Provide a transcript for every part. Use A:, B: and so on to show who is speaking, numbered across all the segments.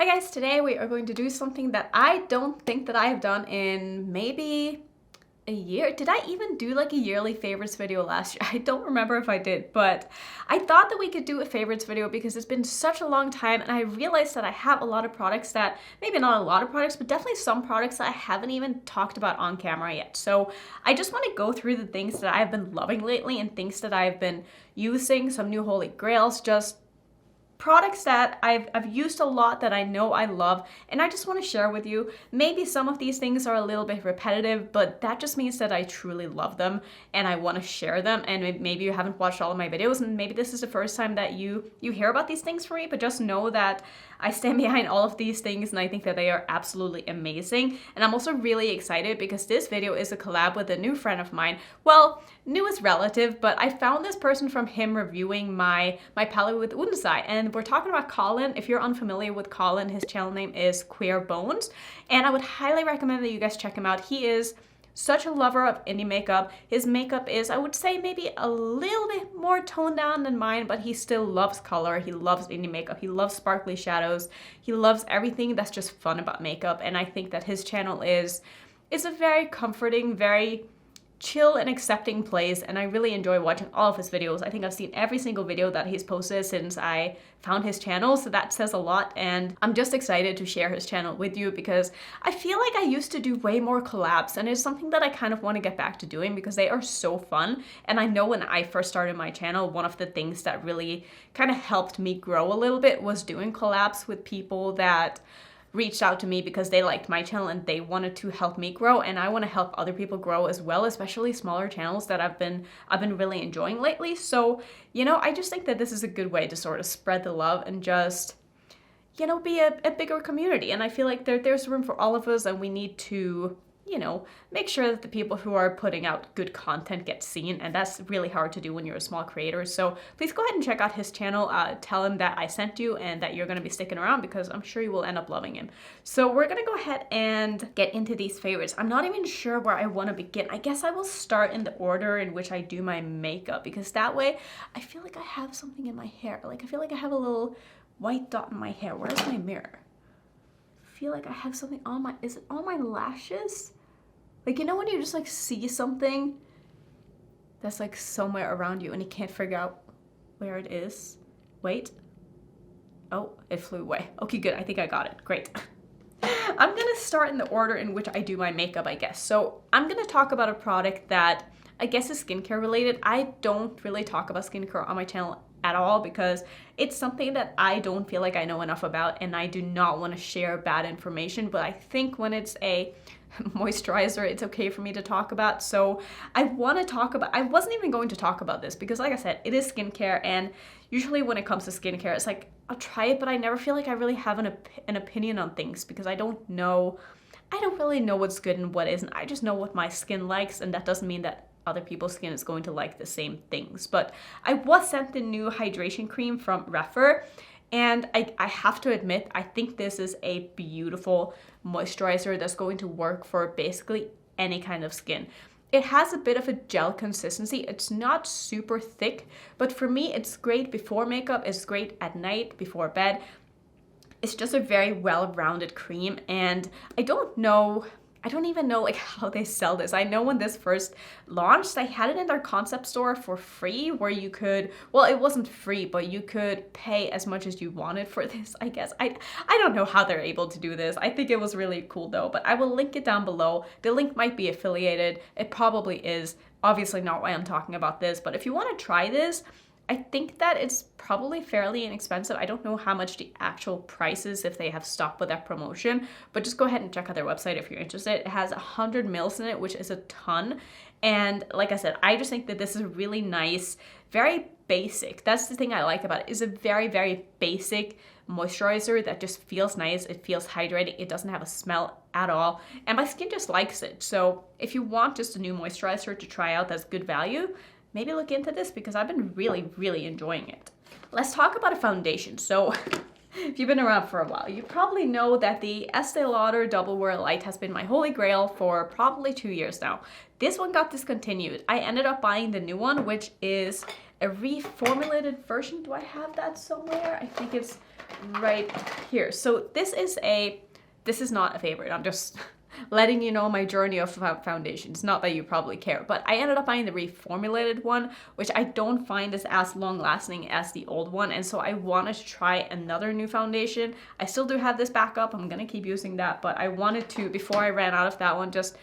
A: Hi guys, today we are going to do something that I don't think that I have done in maybe a year. Did I even do like a yearly favorites video last year? I don't remember if I did, but I thought that we could do a favorites video because it's been such a long time and I realized that I have a lot of products that, maybe not a lot of products, but definitely some products that I haven't even talked about on camera yet. So I just want to go through the things that I've been loving lately and things that I've been using, some new holy grails, just products that I've used a lot that I know I love, and I just want to share with you. Maybe some of these things are a little bit repetitive, but that just means that I truly love them and I want to share them. And maybe you haven't watched all of my videos and maybe this is the first time that you hear about these things from me, but just know that I stand behind all of these things and I think that they are absolutely amazing. And I'm also really excited because this video is a collab with a new friend of mine. Well, new is relative, but I found this person from him reviewing my palette with Undesai, and we're talking about Colin. If you're unfamiliar with Colin, his channel name is Queer Bones, and I would highly recommend that you guys check him out. He is such a lover of indie makeup. His makeup is, I would say, maybe a little bit more toned down than mine, but he still loves color. He loves indie makeup. He loves sparkly shadows. He loves everything that's just fun about makeup, and I think that his channel is a very comforting, very chill and accepting place, and I really enjoy watching all of his videos. I think I've seen every single video that he's posted since I found his channel, so that says a lot, and I'm just excited to share his channel with you because I feel like I used to do way more collabs, and it's something that I kind of want to get back to doing because they are so fun. And I know when I first started my channel, one of the things that really kind of helped me grow a little bit was doing collabs with people that reached out to me because they liked my channel and they wanted to help me grow, and I want to help other people grow as well, especially smaller channels that I've been really enjoying lately. So, you know, I just think that this is a good way to sort of spread the love and just, you know, be a bigger community. And I feel like there's room for all of us, and we need to, you know, make sure that the people who are putting out good content get seen, and that's really hard to do when you're a small creator. So please go ahead and check out his channel. Tell him that I sent you and that you're going to be sticking around because I'm sure you will end up loving him. So we're going to go ahead and get into these favorites. I'm not even sure where I want to begin. I guess I will start in the order in which I do my makeup because that way I feel like I have something in my hair. Like I feel like I have a little white dot in my hair. Where's my mirror? I feel like I have something on my, is it on my lashes? Like, you know when you just like see something that's like somewhere around you and you can't figure out where it is? Wait. Oh, it flew away. Okay, good. I think I got it. Great. I'm gonna start in the order in which I do my makeup, I guess. So I'm gonna talk about a product that I guess is skincare related. I don't really talk about skincare on my channel at all because it's something that I don't feel like I know enough about, and I do not want to share bad information. But I think when it's a moisturizer, it's okay for me to talk about. So I want to talk about, I wasn't even going to talk about this because like I said, it is skincare, and usually when it comes to skincare, it's like I'll try it, but I never feel like I really have an opinion on things because I don't really know what's good and what isn't. I just know what my skin likes, and that doesn't mean that other people's skin is going to like the same things. But I was sent the new hydration cream from Rephr, and I have to admit, I think this is a beautiful moisturizer that's going to work for basically any kind of skin. It has a bit of a gel consistency. It's not super thick, but for me, it's great before makeup. It's great at night, before bed. It's just a very well-rounded cream, and I don't even know like how they sell this. I know when this first launched, I had it in their concept store for free where you could, well, it wasn't free, but you could pay as much as you wanted for this, I guess. I don't know how they're able to do this. I think it was really cool though, but I will link it down below. The link might be affiliated. It probably is. Obviously not why I'm talking about this, but if you want to try this, I think that it's probably fairly inexpensive. I don't know how much the actual price is if they have stopped with that promotion, but just go ahead and check out their website if you're interested. It has 100 mils in it, which is a ton. And like I said, I just think that this is really nice, very basic. That's the thing I like about it. It's a very, very basic moisturizer that just feels nice. It feels hydrating. It doesn't have a smell at all. And my skin just likes it. So if you want just a new moisturizer to try out that's good value, maybe look into this because I've been really, really enjoying it. Let's talk about a foundation. So if you've been around for a while, you probably know that the Estee Lauder Double Wear Light has been my holy grail for probably 2 years now. This one got discontinued. I ended up buying the new one, which is a reformulated version. Do I have that somewhere? I think it's right here. So this is not a favorite. I'm just letting you know my journey of foundations. Not that you probably care, but I ended up buying the reformulated one, which I don't find is as long lasting as the old one. And so I wanted to try another new foundation. I still do have this backup. I'm gonna keep using that, but I wanted to, before I ran out of that one, just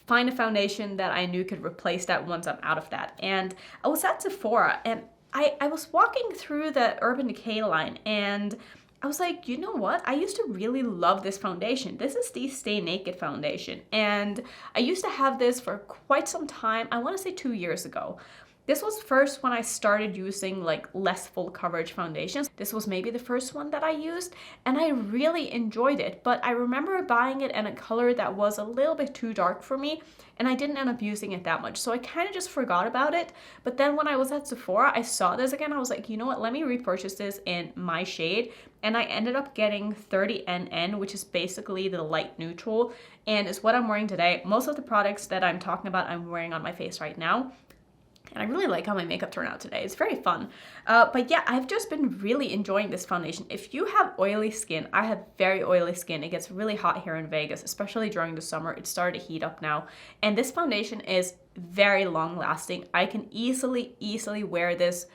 A: find a foundation that I knew could replace that once I'm out of that. And I was at Sephora and I was walking through the Urban Decay line and I was like, you know what? I used to really love this foundation. This is the Stay Naked foundation. And I used to have this for quite some time. I want to say 2 years ago. This was first when I started using like less full coverage foundations. This was maybe the first one that I used and I really enjoyed it. But I remember buying it in a color that was a little bit too dark for me and I didn't end up using it that much. So I kind of just forgot about it. But then when I was at Sephora, I saw this again. I was like, you know what? Let me repurchase this in my shade. And I ended up getting 30NN, which is basically the light neutral and is what I'm wearing today. Most of the products that I'm talking about, I'm wearing on my face right now. And I really like how my makeup turned out today. It's very fun. But yeah, I've just been really enjoying this foundation. If you have oily skin, I have very oily skin. It gets really hot here in Vegas, especially during the summer. It's starting to heat up now. And this foundation is very long lasting. I can easily wear this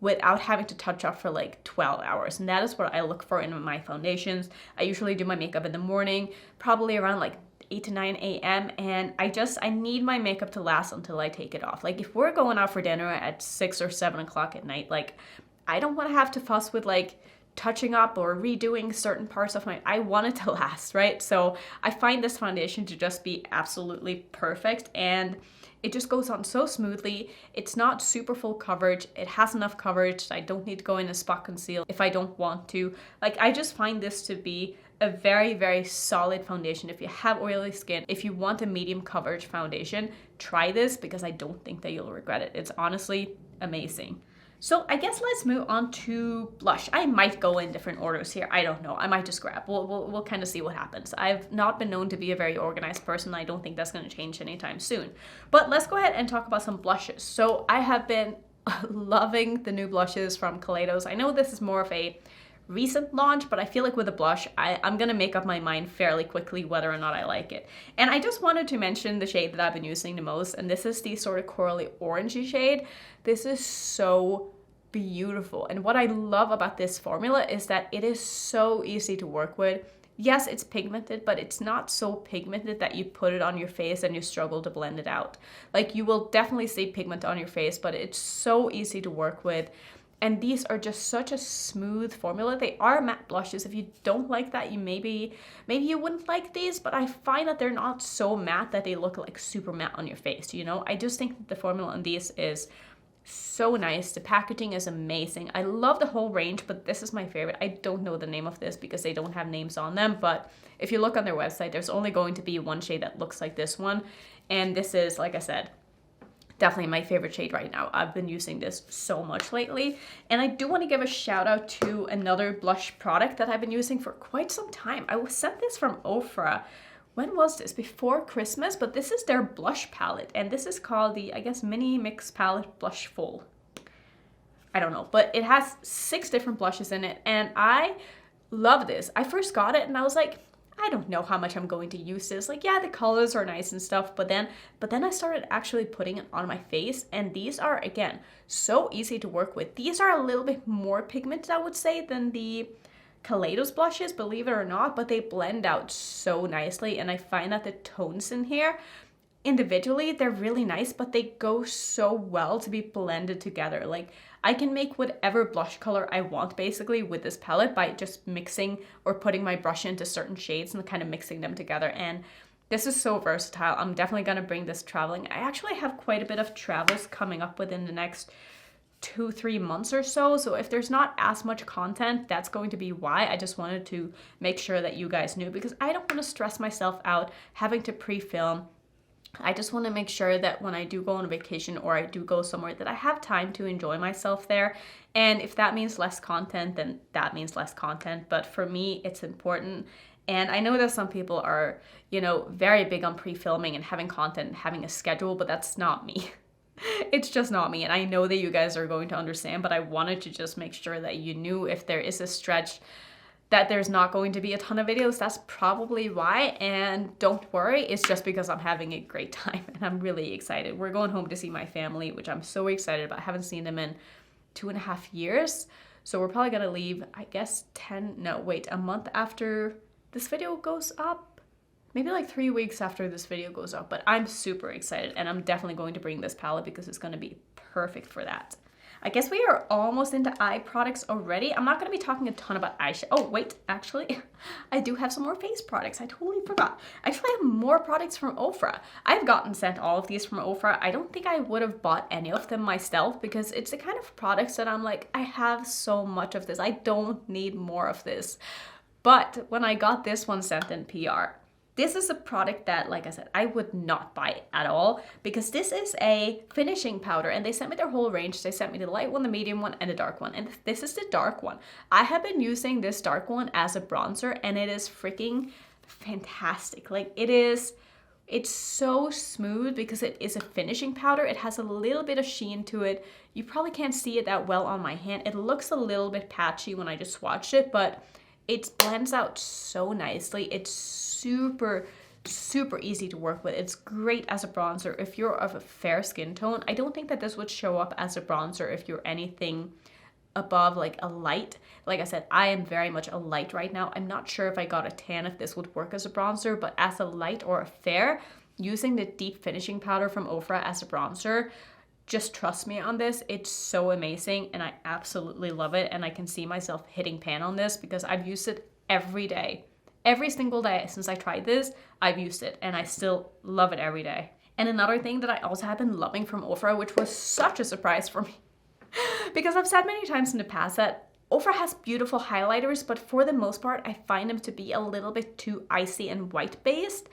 A: without having to touch up for like 12 hours. And that is what I look for in my foundations. I usually do my makeup in the morning, probably around like 8 to 9 a.m. and I need my makeup to last until I take it off. Like if we're going out for dinner at 6 or 7 o'clock at night, like I don't want to have to fuss with like touching up or redoing certain parts of I want it to last, right? So I find this foundation to just be absolutely perfect and it just goes on so smoothly. It's not super full coverage. It has enough coverage. I don't need to go in a spot conceal if I don't want to. Like I just find this to be a very solid foundation. If you have oily skin, if you want a medium coverage foundation, try this because I don't think that you'll regret it. It's honestly amazing. So I guess let's move on to blush. I might go in different orders here. I don't know. I might just grab. We'll kind of see what happens. I've not been known to be a very organized person. I don't think that's going to change anytime soon. But let's go ahead and talk about some blushes. So I have been loving the new blushes from Kaleidos. I know this is more of a recent launch, but I feel like with a blush, I'm gonna make up my mind fairly quickly whether or not I like it. And I just wanted to mention the shade that I've been using the most, and this is the sort of corally orangey shade. This is so beautiful. And what I love about this formula is that it is so easy to work with. Yes, it's pigmented, but it's not so pigmented that you put it on your face and you struggle to blend it out. Like you will definitely see pigment on your face, but it's so easy to work with. And these are just such a smooth formula. They are matte blushes. If you don't like that, maybe you wouldn't like these, but I find that they're not so matte that they look like super matte on your face, you know? I just think that the formula on these is so nice. The packaging is amazing. I love the whole range, but this is my favorite. I don't know the name of this because they don't have names on them, but if you look on their website, there's only going to be one shade that looks like this one. And this is, like I said, definitely my favorite shade right now. I've been using this so much lately. And I do want to give a shout out to another blush product that I've been using for quite some time. I was sent this from Rephr. When was this? Before Christmas, but this is their blush palette. And this is called the, I guess, Mini Mix Palette Blush Full. I don't know, but it has 6 different blushes in it. And I love this. I first got it and I was like, I don't know how much I'm going to use this. Like, yeah, the colors are nice and stuff, but then I started actually putting it on my face, and these are, again, so easy to work with. These are a little bit more pigmented, I would say, than the Kaleidos blushes, believe it or not, but they blend out so nicely, and I find that the tones in here, individually, they're really nice, but they go so well to be blended together. Like, I can make whatever blush color I want basically with this palette by just mixing or putting my brush into certain shades and kind of mixing them together. And this is so versatile. I'm definitely going to bring this traveling. I actually have quite a bit of travels coming up within the next 2-3 months or so. So if there's not as much content, that's going to be why. I just wanted to make sure that you guys knew because I don't want to stress myself out having to pre-film. I just want to make sure that when I do go on a vacation or I do go somewhere that I have time to enjoy myself there. And if that means less content, then that means less content. But for me, it's important. And I know that some people are, you know, very big on pre-filming and having content and having a schedule, but that's not me. It's just not me, and I know that you guys are going to understand, but I wanted to just make sure that you knew if there is a stretch that there's not going to be a ton of videos. That's probably why, and don't worry, it's just because I'm having a great time and I'm really excited. We're going home to see my family, which I'm so excited about. I haven't seen them in 2.5 years, so we're probably gonna leave, I guess, a month after this video goes up. Maybe like 3 weeks after this video goes up, but I'm super excited, and I'm definitely going to bring this palette because it's gonna be perfect for that. I guess we are almost into eye products already. I'm not going to be talking a ton about eyeshadow. Oh, wait, actually, I do have some more face products. I totally forgot. I actually have more products from Rephr. I've gotten sent all of these from Rephr. I don't think I would have bought any of them myself because it's the kind of products that I'm like, I have so much of this. I don't need more of this. But when I got this one sent in PR, this is a product that, like I said, I would not buy at all because this is a finishing powder, and they sent me their whole range. They sent me the light one, the medium one, and the dark one. And this is the dark one. I have been using this dark one as a bronzer, and it is freaking fantastic. Like, it's so smooth because it is a finishing powder. It has a little bit of sheen to it. You probably can't see it that well on my hand. It looks a little bit patchy when I just swatched it, but it blends out so nicely. It's super easy to work with. It's great as a bronzer if you're of a fair skin tone. I don't think that this would show up as a bronzer if you're anything above like a light. Like I said, I am very much a light right now. I'm not sure if I got a tan if this would work as a bronzer, but as a light or a fair, using the deep finishing powder from Rephr as a bronzer, just trust me on this. It's so amazing and I absolutely love it, and I can see myself hitting pan on this because I've used it every day. Every single day since I tried this, I've used it, and I still love it every day. And another thing that I also have been loving from Rephr, which was such a surprise for me, because I've said many times in the past that Rephr has beautiful highlighters, but for the most part, I find them to be a little bit too icy and white based.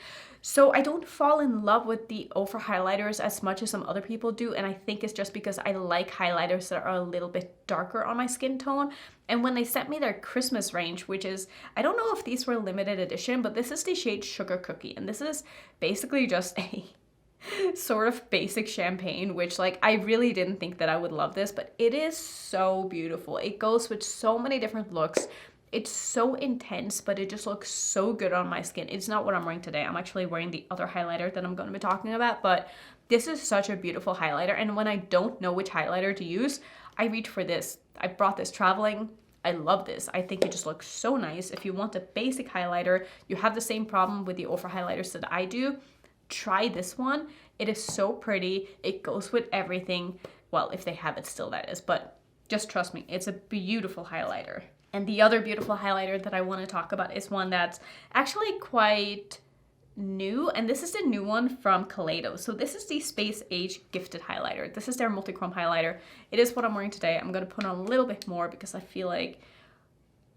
A: So I don't fall in love with the Rephr highlighters as much as some other people do, and I think it's just because I like highlighters that are a little bit darker on my skin tone. And when they sent me their Christmas range, which is, I don't know if these were limited edition, but this is the shade Sugar Cookie, and this is basically just a sort of basic champagne, which like I really didn't think that I would love this, but it is so beautiful. It goes with so many different looks. It's so intense, but it just looks so good on my skin. It's not what I'm wearing today. I'm actually wearing the other highlighter that I'm going to be talking about, but this is such a beautiful highlighter. And when I don't know which highlighter to use, I reach for this. I brought this traveling. I love this. I think it just looks so nice. If you want a basic highlighter, you have the same problem with the Rephr highlighters that I do, try this one. It is so pretty. It goes with everything. Well, if they have it still, that is, but just trust me, it's a beautiful highlighter. And the other beautiful highlighter that I want to talk about is one that's actually quite new, and this is the new one from Kaleidos. So this is the Space Age Gifted Highlighter. This is their multi-chrome highlighter. It is what I'm wearing today. I'm going to put on a little bit more because I feel like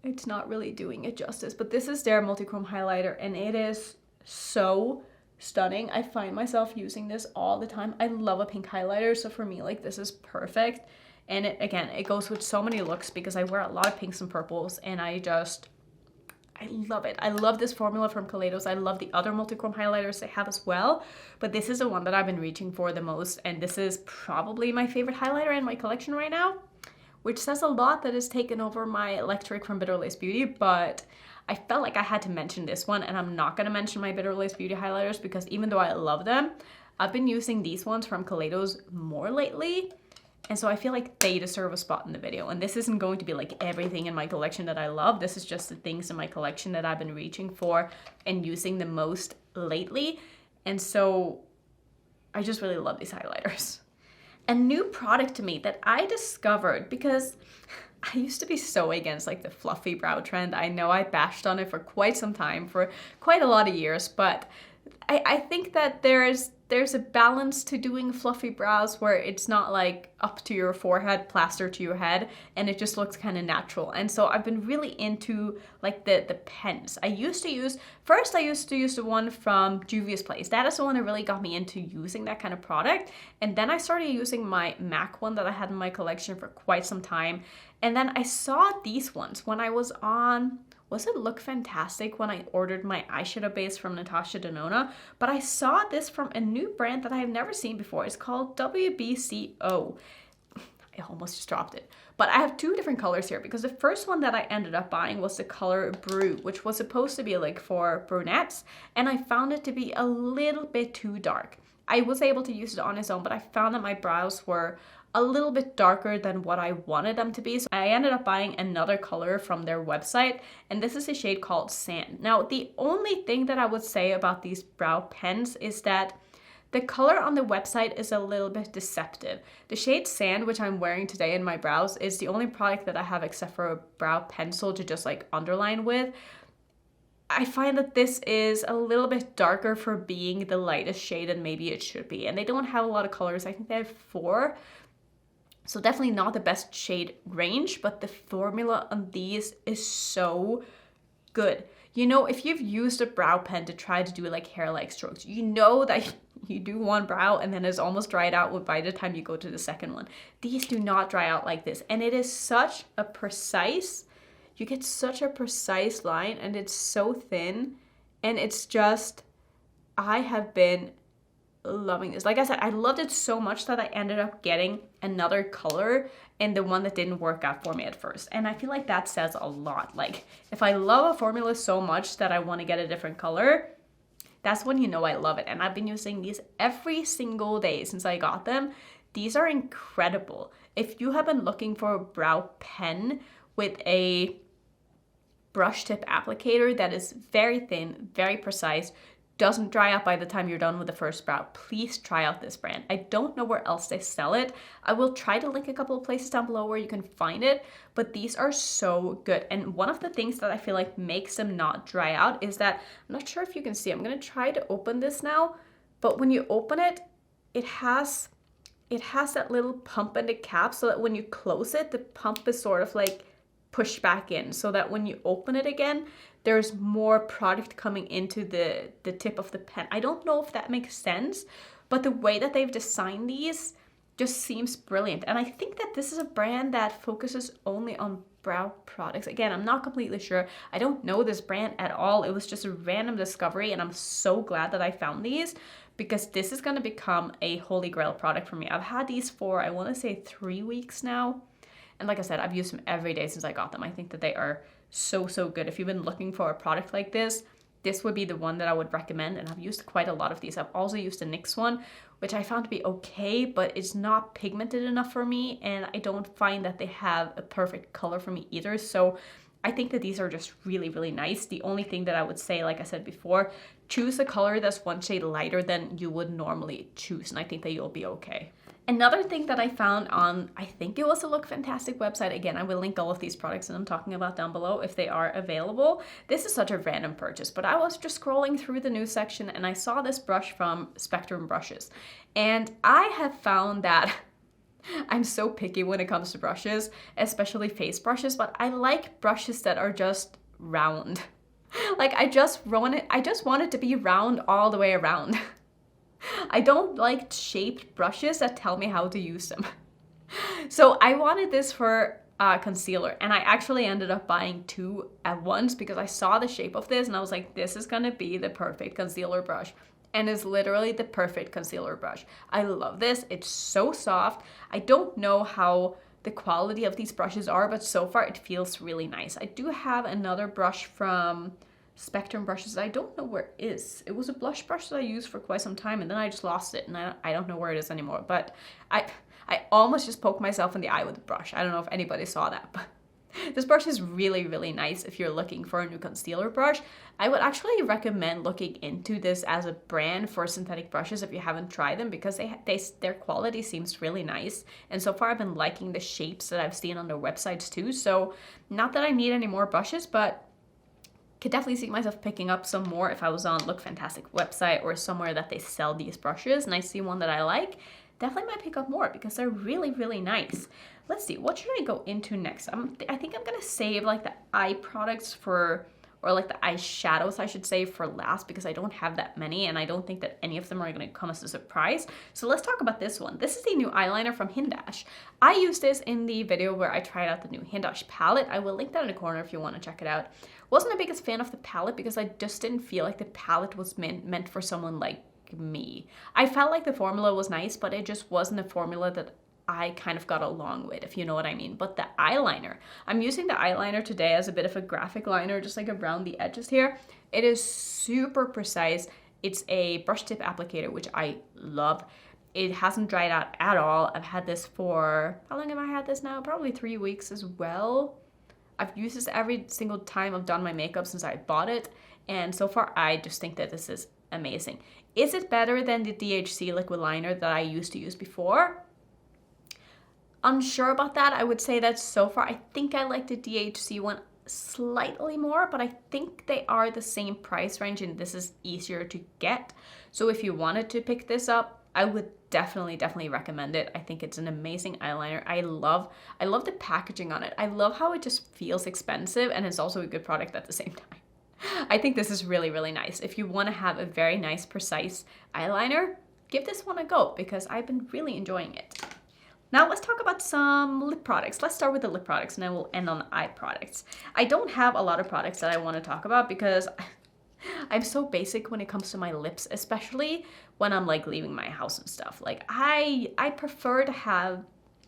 A: it's not really doing it justice, but this is their multi-chrome highlighter, and it is so stunning. I find myself using this all the time. I love a pink highlighter, so for me, like, this is perfect. And it goes with so many looks because I wear a lot of pinks and purples, and I love it. I love this formula from Kaleidos. I love the other multi-chrome highlighters they have as well, but this is the one that I've been reaching for the most, and this is probably my favorite highlighter in my collection right now, which says a lot that has taken over my Electric from Bitter Lace Beauty, but I felt like I had to mention this one, and I'm not going to mention my Bitter Lace Beauty highlighters because even though I love them, I've been using these ones from Kaleidos more lately. And so I feel like they deserve a spot in the video. And this isn't going to be like everything in my collection that I love. This is just the things in my collection that I've been reaching for and using the most lately. And so I just really love these highlighters. A new product to me that I discovered because I used to be so against like the fluffy brow trend. I know I bashed on it for quite some time, for quite a lot of years, but I think that there's a balance to doing fluffy brows where it's not like up to your forehead, plaster to your head, and it just looks kind of natural. And so I've been really into like the pens. I used to use the one from Juvia's Place. That is the one that really got me into using that kind of product. And then I started using my MAC one that I had in my collection for quite some time. And then I saw these ones when I was on, was it Look Fantastic when I ordered my eyeshadow base from Natasha Denona, but I saw this from a new brand that I have never seen before. It's called WBCO. I almost just dropped it. But I have two different colors here because the first one that I ended up buying was the color Brew, which was supposed to be like for brunettes, and I found it to be a little bit too dark. I was able to use it on its own, but I found that my brows were a little bit darker than what I wanted them to be. So I ended up buying another color from their website, and this is a shade called Sand. Now, the only thing that I would say about these brow pens is that the color on the website is a little bit deceptive. The shade Sand, which I'm wearing today in my brows, is the only product that I have except for a brow pencil to just like underline with. I find that this is a little bit darker for being the lightest shade and maybe it should be. And they don't have a lot of colors. I think they have 4. So definitely not the best shade range, but the formula on these is so good. You know, if you've used a brow pen to try to do like hair-like strokes, you know that you do one brow and then it's almost dried out by the time you go to the second one. These do not dry out like this. And it is such a precise, you get such a precise line and it's so thin. And it's just, I have been loving this. Like I said, I loved it so much that I ended up getting another color and the one that didn't work out for me at first. And I feel like that says a lot. Like if I love a formula so much that I want to get a different color, that's when you know I love it. And I've been using these every single day since I got them. These are incredible. If you have been looking for a brow pen with a brush tip applicator that is very thin, very precise, doesn't dry out by the time you're done with the first brow, please try out this brand. I don't know where else they sell it. I will try to link a couple of places down below where you can find it, but these are so good. And one of the things that I feel like makes them not dry out is that, I'm not sure if you can see, I'm gonna try to open this now, but when you open it, it has that little pump in the cap so that when you close it, the pump is sort of like pushed back in so that when you open it again, there's more product coming into the tip of the pen. I don't know if that makes sense, but the way that they've designed these just seems brilliant. And I think that this is a brand that focuses only on brow products. Again, I'm not completely sure. I don't know this brand at all. It was just a random discovery and I'm so glad that I found these because this is going to become a holy grail product for me. I've had these for, I want to say 3 weeks now. And like I said, I've used them every day since I got them. I think that they are so good. If you've been looking for a product like this, this would be the one that I would recommend. And I've used quite a lot of these. I've also used the NYX one, which I found to be okay, but it's not pigmented enough for me. And I don't find that they have a perfect color for me either. So I think that these are just really nice. The only thing that I would say, like I said before, choose a color that's one shade lighter than you would normally choose. And I think that you'll be okay. Another thing that I found on, I think it was a Look Fantastic website. Again, I will link all of these products that I'm talking about down below if they are available. This is such a random purchase, but I was just scrolling through the news section and I saw this brush from Spectrum Brushes. And I have found that I'm so picky when it comes to brushes, especially face brushes, but I like brushes that are just round. Like I just want it to be round all the way around. I don't like shaped brushes that tell me how to use them. So I wanted this for concealer and I actually ended up buying 2 at once because I saw the shape of this and I was like, this is gonna be the perfect concealer brush. And it's literally the perfect concealer brush. I love this. It's so soft. I don't know how the quality of these brushes are, but so far it feels really nice. I do have another brush from Spectrum Brushes. I don't know where it is. It was a blush brush that I used for quite some time and then I just lost it and I don't know where it is anymore. But I almost just poked myself in the eye with the brush. I don't know if anybody saw that, but this brush is really nice if you're looking for a new concealer brush. I would actually recommend looking into this as a brand for synthetic brushes if you haven't tried them because their quality seems really nice. And so far I've been liking the shapes that I've seen on their websites too. So not that I need any more brushes, but could definitely see myself picking up some more if I was on Look Fantastic website or somewhere that they sell these brushes and I see one that I like. Definitely might pick up more because they're really nice. Let's see, what should I go into next? I think I'm gonna save like the eye products for, or like the eyeshadows I should say, for last because I don't have that many and I don't think that any of them are gonna come as a surprise. So let's talk about this one. This is the new eyeliner from Hindash. I used this in the video where I tried out the new Hindash palette. I will link that in the corner if you want to check it out. Wasn't the biggest fan of the palette because I just didn't feel like the palette was meant for someone like me. I felt like the formula was nice, but it just wasn't a formula that I kind of got along with, if you know what I mean. But the eyeliner, I'm using the eyeliner today as a bit of a graphic liner, just like around the edges here. It is super precise. It's a brush tip applicator, which I love. It hasn't dried out at all. I've had this for, how long have I had this now? Probably 3 weeks as well. I've used this every single time I've done my makeup since I bought it. And so far, I just think that this is amazing. Is it better than the DHC liquid liner that I used to use before? Unsure about that. I would say that so far, I think I like the DHC one slightly more, but I think they are the same price range and this is easier to get. So if you wanted to pick this up, I would definitely recommend it. I think it's an amazing eyeliner. I love the packaging on it. I love how it just feels expensive and it's also a good product at the same time. I think this is really nice. If you want to have a very nice, precise eyeliner, give this one a go because I've been really enjoying it. Now let's talk about some lip products. Let's start with the lip products and then we'll end on the eye products. I don't have a lot of products that I want to talk about because I'm so basic when it comes to my lips, especially when I'm like leaving my house and stuff. Like I prefer to have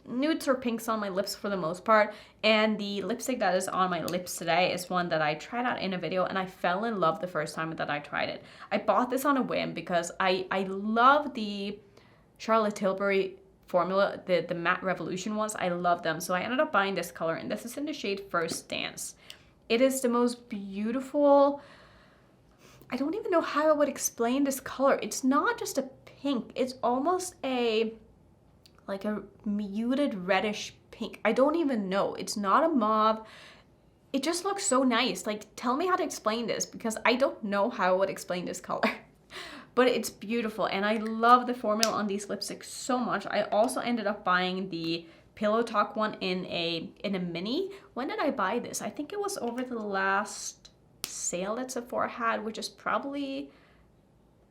A: nudes or pinks on my lips for the most part, and the lipstick that is on my lips today is one that I tried out in a video and I fell in love the first time that I tried it. I bought this on a whim because I love the Charlotte Tilbury formula, the matte revolution ones. I love them, so I ended up buying this color, and this is in the shade First Dance. It is the most beautiful, I don't even know how I would explain this color. It's not just a pink, it's almost like a muted reddish pink. I don't even know. It's not a mauve. It just looks so nice. Like, tell me how to explain this because I don't know how I would explain this color. But it's beautiful and I love the formula on these lipsticks so much. I also ended up buying the Pillow Talk one in a mini. When did I buy this? I think it was over the last sale that Sephora had, which is probably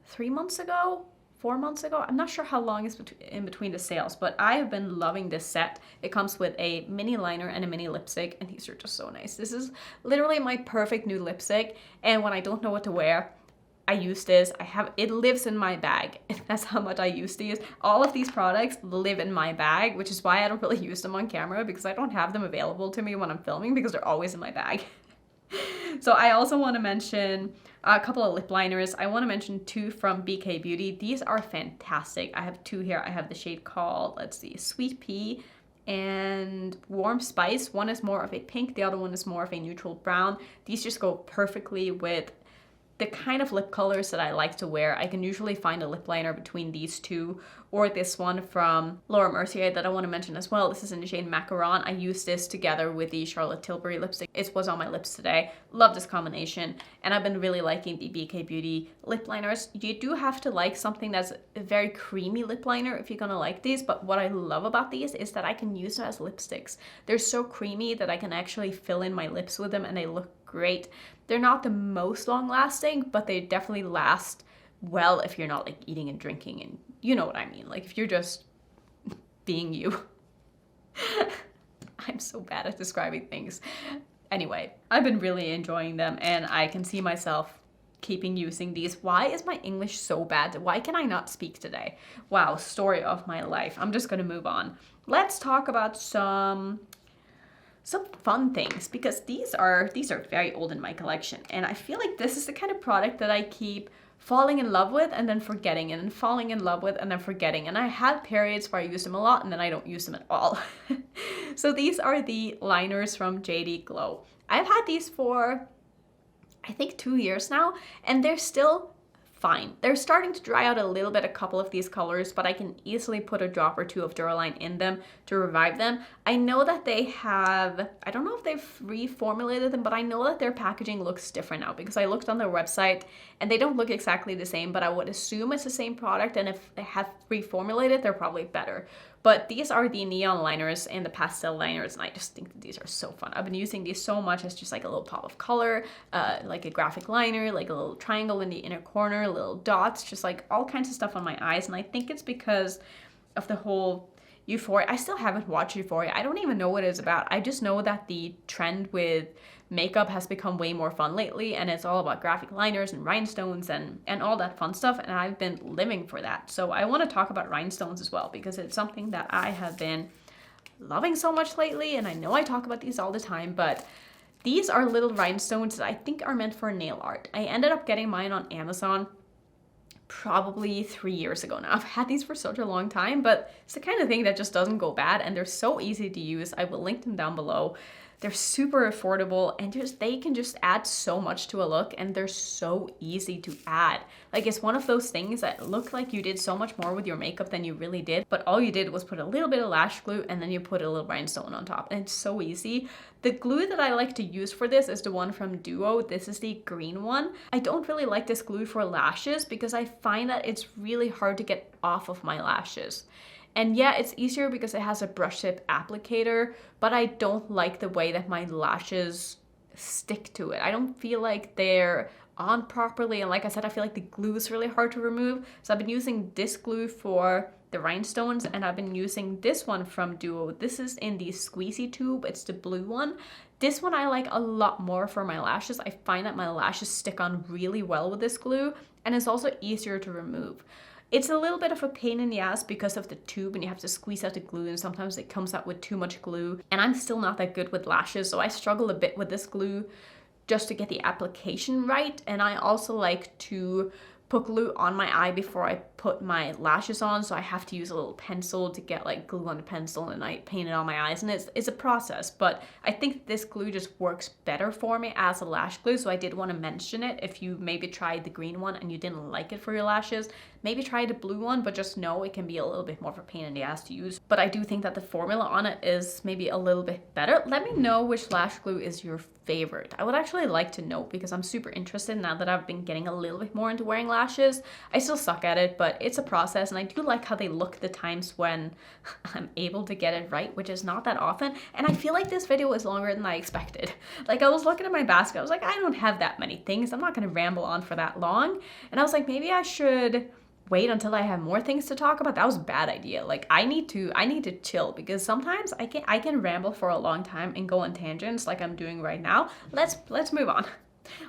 A: 3 months ago. 4 months ago. I'm not sure how long is in between the sales, but I have been loving this set. It comes with a mini liner and a mini lipstick, and these are just so nice. This is literally my perfect nude lipstick, and when I don't know what to wear, I use this. It lives in my bag. That's how much I use these. All of these products live in my bag, which is why I don't really use them on camera because I don't have them available to me when I'm filming because they're always in my bag. So I also want to mention a couple of lip liners. I want to mention 2 from BK Beauty. These are fantastic. I have 2 here. I have the shade called, let's see, Sweet Pea and Warm Spice. One is more of a pink. The other one is more of a neutral brown. These just go perfectly with the kind of lip colors that I like to wear. I can usually find a lip liner between these 2 or this one from Laura Mercier that I want to mention as well. This is in the shade Macaron. I used this together with the Charlotte Tilbury lipstick. It was on my lips today. Love this combination. And I've been really liking the BK Beauty lip liners. You do have to like something that's a very creamy lip liner if you're gonna like these. But what I love about these is that I can use them as lipsticks. They're so creamy that I can actually fill in my lips with them and they look great. They're not the most long lasting, but they definitely last well if you're not like eating and drinking, and you know what I mean. Like if you're just being you. I'm so bad at describing things. Anyway, I've been really enjoying them and I can see myself keeping using these. Why is my English so bad? Why can I not speak today? Wow, story of my life. I'm just gonna move on. Let's talk about some fun things because these are very old in my collection, and I feel like this is the kind of product that I keep falling in love with and then forgetting, and then falling in love with and then forgetting, and I have periods where I use them a lot and then I don't use them at all. So these are the liners from JD Glow. I've had these for I think 2 years now, and they're still fine. They're starting to dry out a little bit, a couple of these colors, but I can easily put a drop or 2 of Duraline in them to revive them. I know that they have, I don't know if they've reformulated them, but I know that their packaging looks different now because I looked on their website and they don't look exactly the same, but I would assume it's the same product, and if they have reformulated, they're probably better. But these are the neon liners and the pastel liners, and I just think that these are so fun. I've been using these so much as just like a little pop of color, like a graphic liner, like a little triangle in the inner corner, little dots, just like all kinds of stuff on my eyes. And I think it's because of the whole Euphoria. I still haven't watched Euphoria. I don't even know what it's about. I just know that the trend with makeup has become way more fun lately, and it's all about graphic liners and rhinestones and all that fun stuff, and I've been living for that. So I want to talk about rhinestones as well, because it's something that I have been loving so much lately, and I know I talk about these all the time, but these are little rhinestones that I think are meant for nail art. I ended up getting mine on Amazon probably 3 years ago now. I've had these for such a long time, but it's the kind of thing that just doesn't go bad, and they're so easy to use. I will link them down below. They're super affordable, and they can just add so much to a look, and they're so easy to add. Like, it's one of those things that look like you did so much more with your makeup than you really did, but all you did was put a little bit of lash glue and then you put a little rhinestone on top, and it's so easy. The glue that I like to use for this is the one from Duo. This is the green one. I don't really like this glue for lashes because I find that it's really hard to get off of my lashes. And yeah, it's easier because it has a brush tip applicator, but I don't like the way that my lashes stick to it. I don't feel like they're on properly, and like I said, I feel like the glue is really hard to remove. So I've been using this glue for the rhinestones, and I've been using this one from Duo. This is in the squeezy tube. It's the blue one. This one I like a lot more for my lashes. I find that my lashes stick on really well with this glue, and it's also easier to remove. It's a little bit of a pain in the ass because of the tube, and you have to squeeze out the glue, and sometimes it comes out with too much glue, and I'm still not that good with lashes, so I struggle a bit with this glue just to get the application right. And I also like to put glue on my eye before I put my lashes on, so I have to use a little pencil to get like glue on the pencil, and I paint it on my eyes, and it's a process. But I think this glue just works better for me as a lash glue, so I did want to mention it. If you maybe tried the green one and you didn't like it for your lashes, maybe try the blue one, but just know it can be a little bit more of a pain in the ass to use. But I do think that the formula on it is maybe a little bit better. Let me know which lash glue is your favorite. I would actually like to know, because I'm super interested now that I've been getting a little bit more into wearing lashes. I still suck at it, but it's a process, and I do like how they look the times when I'm able to get it right, which is not that often. And I feel like this video is longer than I expected. Like, I was looking at my basket, I was like, I don't have that many things. I'm not gonna ramble on for that long. And I was like, maybe I should wait until I have more things to talk about. That was a bad idea. Like, I need to chill, because sometimes I can ramble for a long time and go on tangents like I'm doing right now. Let's move on.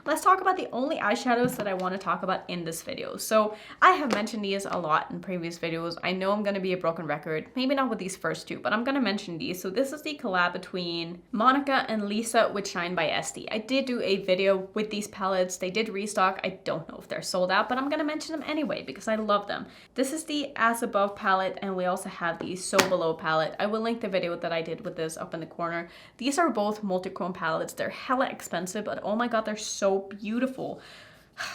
A: Let's talk about the only eyeshadows that I want to talk about in this video. So I have mentioned these a lot in previous videos. I know I'm going to be a broken record, maybe not with these first two, but I'm going to mention these. So this is the collab between Monica and Lisa with Shein by Esty. I did do a video with these palettes. They did restock. I don't know if they're sold out, but I'm going to mention them anyway because I love them. This is the As Above palette, and we also have the So Below palette. I will link the video that I did with this up in the corner. These are both multi-chrome palettes. They're hella expensive, but oh my god, they're so beautiful.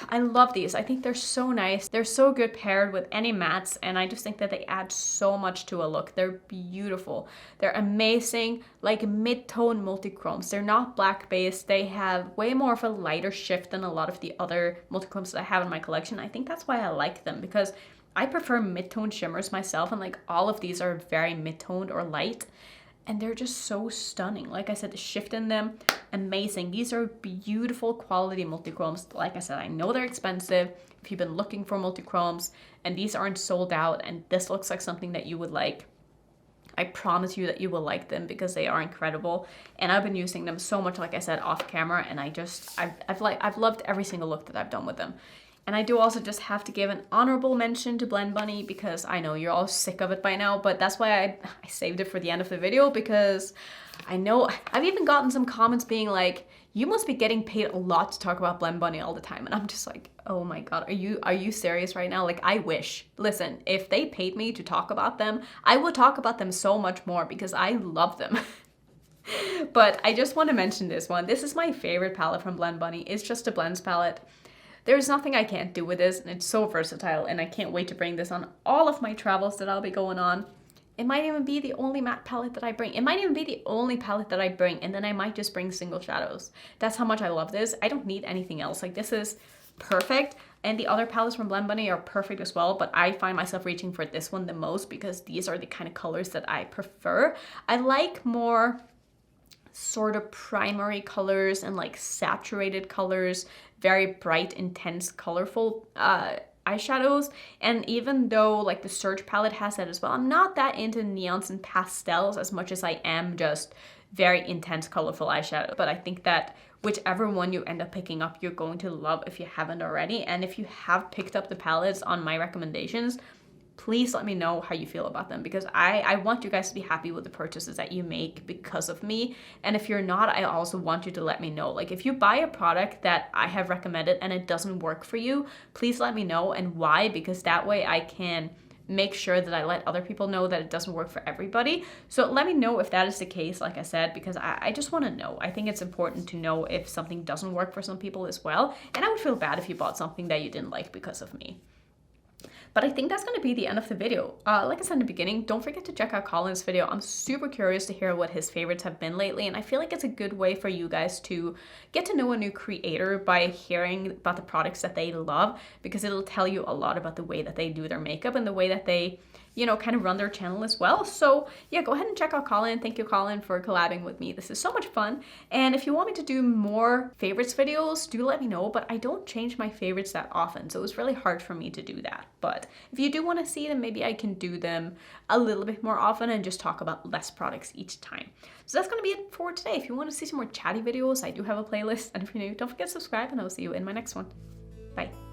A: I love these. I think they're so nice. They're so good paired with any mattes, and I just think that they add so much to a look. They're beautiful. They're amazing, like mid-tone multi-chromes. They're not black based. They have way more of a lighter shift than a lot of the other multi-chromes that I have in my collection. I think that's why I like them, because I prefer mid-tone shimmers myself, and like all of these are very mid-toned or light. And they're just so stunning. Like I said, the shift in them, amazing. These are beautiful quality multi-chromes. Like I said, I know they're expensive if you've been looking for multi-chromes, and these aren't sold out, and this looks like something that you would like. I promise you that you will like them because they are incredible. And I've been using them so much, like I said, off camera, and I've loved every single look that I've done with them. And I do also just have to give an honorable mention to Blend Bunny, because I know you're all sick of it by now, but that's why I saved it for the end of the video, because I know I've even gotten some comments being like, you must be getting paid a lot to talk about Blend Bunny all the time. And I'm just like, oh my god, are you serious right now? Like, I wish. Listen, if they paid me to talk about them, I would talk about them so much more because I love them. But I just want to mention this one. This is my favorite palette from Blend Bunny. It's just a blends palette. There's nothing I can't do with this, and it's so versatile, and I can't wait to bring this on all of my travels that I'll be going on. It might even be the only matte palette that I bring. It might even be the only palette that I bring, and then I might just bring single shadows. That's how much I love this. I don't need anything else. Like, this is perfect, and the other palettes from Blend Bunny are perfect as well, but I find myself reaching for this one the most because these are the kind of colors that I prefer. I like more sort of primary colors and like saturated colors, very bright, intense, colorful eyeshadows. And even though like the Surge palette has that as well, I'm not that into neons and pastels as much as I am just very intense, colorful eyeshadow. But I think that whichever one you end up picking up, you're going to love if you haven't already. And if you have picked up the palettes on my recommendations, please let me know how you feel about them, because I want you guys to be happy with the purchases that you make because of me. And if you're not, I also want you to let me know. Like if you buy a product that I have recommended and it doesn't work for you, please let me know and why, because that way I can make sure that I let other people know that it doesn't work for everybody. So let me know if that is the case, like I said, because I just want to know. I think it's important to know if something doesn't work for some people as well. And I would feel bad if you bought something that you didn't like because of me. But I think that's going to be the end of the video. Like I said in the beginning, don't forget to check out Colins' video. I'm super curious to hear what his favorites have been lately, and I feel like it's a good way for you guys to get to know a new creator by hearing about the products that they love, because it'll tell you a lot about the way that they do their makeup and the way that they, you know, kind of run their channel as well. So yeah, go ahead and check out Colin. Thank you, Colin, for collabing with me. This is so much fun. And if you want me to do more favorites videos, do let me know, but I don't change my favorites that often, so it's really hard for me to do that. But if you do want to see them, maybe I can do them a little bit more often and just talk about less products each time. So that's going to be it for today. If you want to see some more chatty videos, I do have a playlist. And if you're new, don't forget to subscribe, and I'll see you in my next one. Bye.